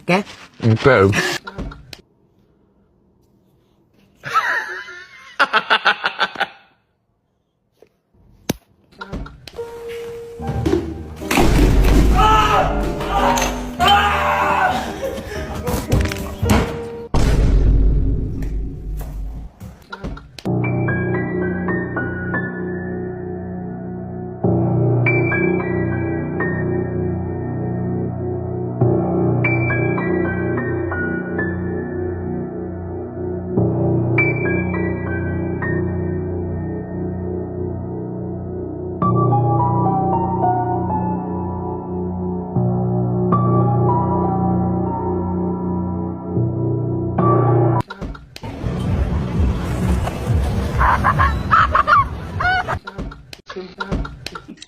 Okay? Okay.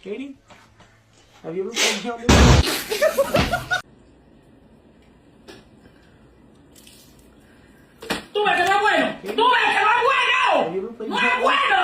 Katie, have you ever played Helmet? ¡Tú ves que no es bueno! ¡Tú ves que no es bueno! ¡No es bueno!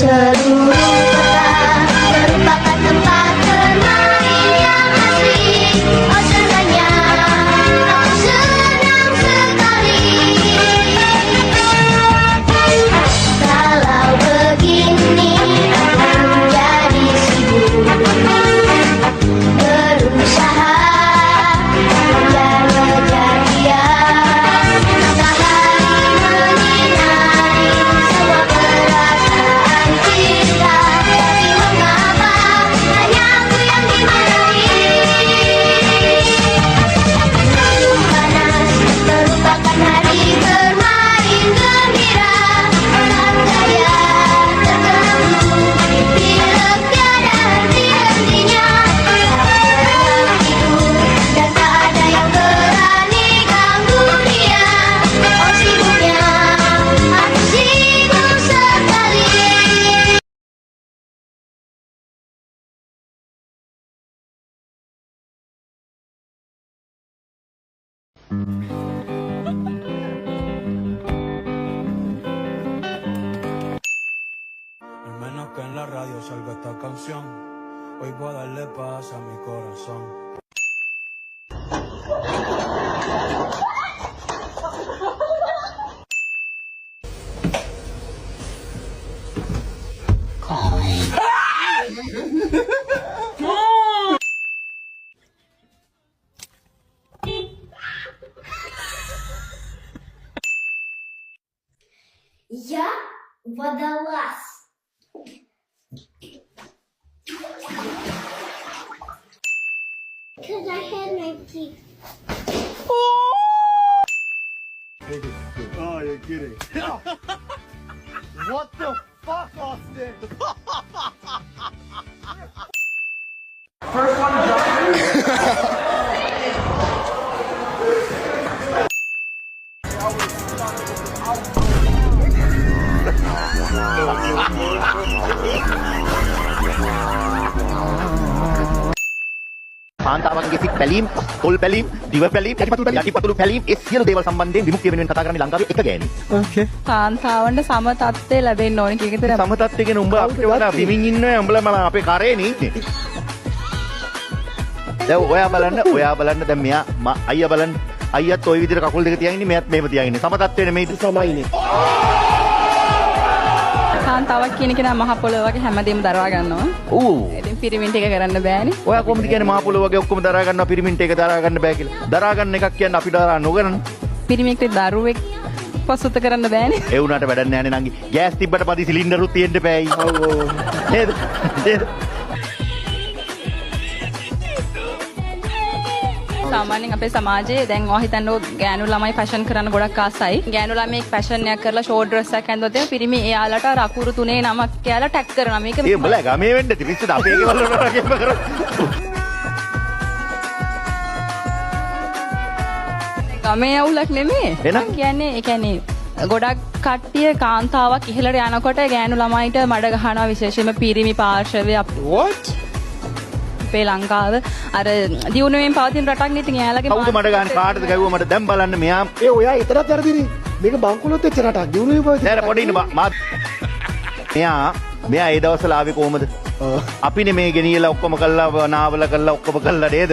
Seluruh kota merupakan tempat bermain yang asik. Oh senangnya, aku senang sekali. Kalau begini aku jadi sibuk berusaha mengejar dia. Matahari menyinari semua perasaan kita, tapi mengapa hanya aku yang dimarahi? Musim panas merupakan hari bermain gembira. Olah gaya terganggu bila tiada henti-hentinya. Aku tidur dan tak ada yang berani ganggu dia. Oh sibuknya, aku sibuk sekali. Al menos que en la radio salga esta canción, hoy voy a darle paz a mi corazón. Я водолаз. Because I had my teeth. Oh, you're kidding. What the fuck, Austin? කාන්තාවන්ගේ සිත් පැලීම්, තොල් පැලීම්, දිව පැලීම්, යටිපතුළු පැලීම් ඒ සියලු දේවල් සම්බන්ධයෙන් විමුක්තිය වෙනුවෙන් කතා කරන්නේ ලංකාවේ එක ගෑණි. Okay. කාන්තාවන්ට සම තත්ත්වය ලැබෙන්න ඕන කියන එක විතර. සම තත්ත්වය කියන උඹ අපිට වඩා විමින් ඉන්නේ උඹලා මම අපේ කරේනේ ඉන්නේ. දැන් ඔයා බලන්න දැන් මෙයා අයියා බලන්න. අයියාත් ওই විදිහට කකුල් දෙක තියාගෙන ඉන්නේ මෙයාත් මෙහෙම තියාගෙන ඉන්නේ. සම තත්ත්වය නෙමෙයිද? සමයිනේ. කාන්තාවක් කියන කෙනා මහ පොළොව වගේ හැමදේම දරවා ගන්නවා. ඌ. ඉතින් පිරිමින්ට එක කරන්න බෑනේ. ඔයා කොහොමද කියන්නේ මහ පොළොව වගේ ඔක්කොම දරා ගන්නවා පිරිමින්ට එක දරා ගන්න බෑ කියලා. දරා ගන්න එකක් කියන්නේ අපි දරා නොගන්න. පිරිමියෙක්ට දරුවෙක් පසුත කරන්න බෑනේ. ඒ වුණාට වැඩක් නැහැ නේ නංගි. ගෑස් තිබ්බට පදි සිලින්ඩරුත් තියෙන්න බෑයි. ඔව් ඔව්. නේද? නේද? සාමාන්‍යයෙන් අපේ සමාජයේ දැන් ඔය හිතන්න ගෑනු ළමයි ෆැෂන් කරන්න ගොඩක් ආසයි. ගෑනු ළමයි ෆැෂන් එකක් කරලා ෂෝට් ඩ්‍රෙස් එකක් ඇඳුවොත් එහෙනම් පිරිමි එයාලට අර අකුරු තුනේ නමක් කියලා ටැග් කරනවා. මේක ඒ උඹලා ගමේ වෙන්න තිබිච්ච අපේ ගෙවල් වල වගේම කරා. ගමේ අවුලක් නෙමෙයි. එහෙනම්? ඒ කියන්නේ ගොඩක් කට්ටිය කාන්තාවක් ඉහළට යනකොට ගෑනු ළමයිට මඩ ගහනවා විශේෂයෙන්ම පිරිමි පාර්ශවය අපේ ලංකාව අර දියුණුවෙන් පවතින රටක් නේ. ඉතින් එයාලගේ කවුද මඩ ගහන්නේ කාටද ගැව්වා මට දැන් බලන්න මෙයා ඒ ඔයා ඊතරත් වැරදිනේ. මේක බංකුලොත් එච්ච රටක්. දිනුනේ පොයි. නෑ පොඩි ඉන්න මා මෙයා ඒ දවස්වල ආවේ කොහමද? අපිනේ මේ ගෙනියලා ඔක්කොම කළා නාවල කළා ඔක්කොම කළා නේද?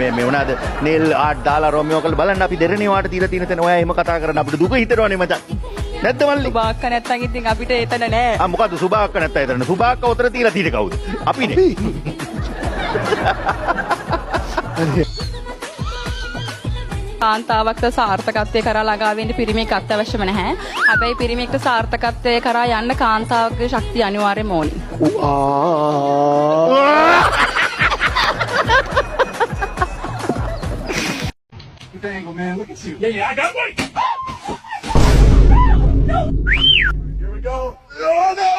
මේ මොනවාද? නේල් ආට් දාලා රොමියෝ කළා බලන්න අපි දෙරණේ වාට තියලා තියෙන තැන ඔයා එහෙම කතා කරන අපිට දුක හිතෙනවනේ මචං. නැද්ද මල්ලි? සුභාක්ක නැත්තම් ඉතින් අපිට එතන නෑ. මොකද්ද සුභාක්ක නැත්නම් එතන? සුභාක්ක උතර තියලා තියෙන්නේ කවුද? අපිනේ. කාන්තාවක්ට සාර්ථකත්වය කරා ළඟා වෙන්න පිරිමියෙක් අත්‍යවශ්‍යම නැහැ. හැබැයි පිරිමියෙක්ට සාර්ථකත්වය කරා යන්න කාන්තාවකගේ ශක්තිය අනිවාර්යයෙන්ම ඕනේ. Dangle, man. Look at you. Yeah, I got one. Here we go. Oh, no.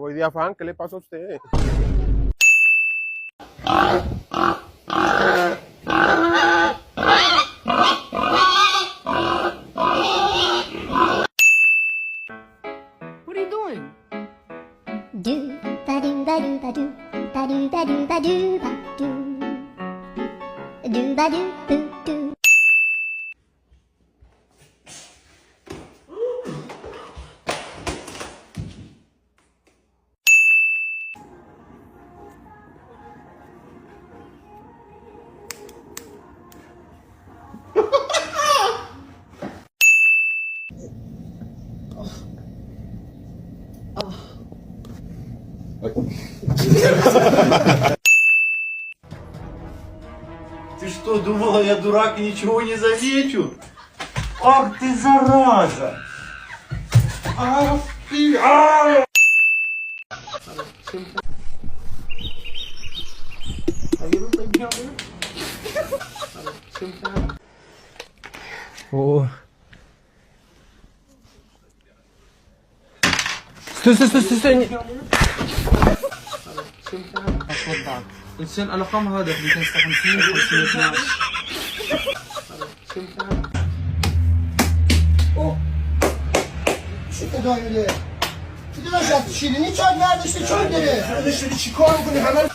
Voy de afán, ¿qué le pasa a usted? What are you doing? Do ba do ba do ba do ba do ba do ba do ba do ba do do do. Ты что, думала, я дурак и ничего не замечу? Ах ты, зараза! Ах ты! Oh. Стой. إنسان الرقم هذا 256 512 Eda öyle. Bir de aşağı şirini çay nerede işte çölleri. Sen de şöyle çıkar bunu hemen.